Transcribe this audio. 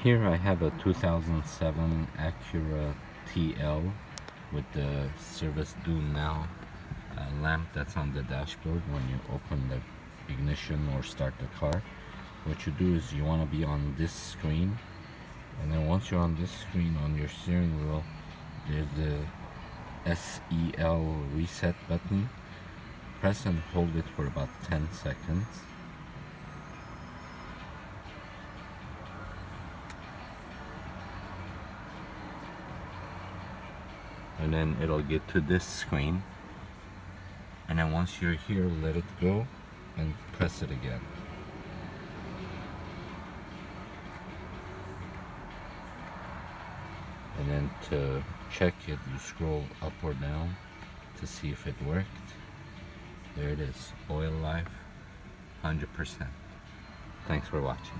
Here I have a 2007 Acura TL with the service due now lamp that's on the dashboard when you open the ignition or start the car. What you do is you want to be on this screen, and then once you're on this screen on your steering wheel, there's the SEL reset button. Press and hold it for about 10 seconds. And then it'll get to this screen, and then once you're here, let it go and press it again. And then to check it, you scroll up or down to see if it worked. There it is, oil life, 100%. Thanks for watching.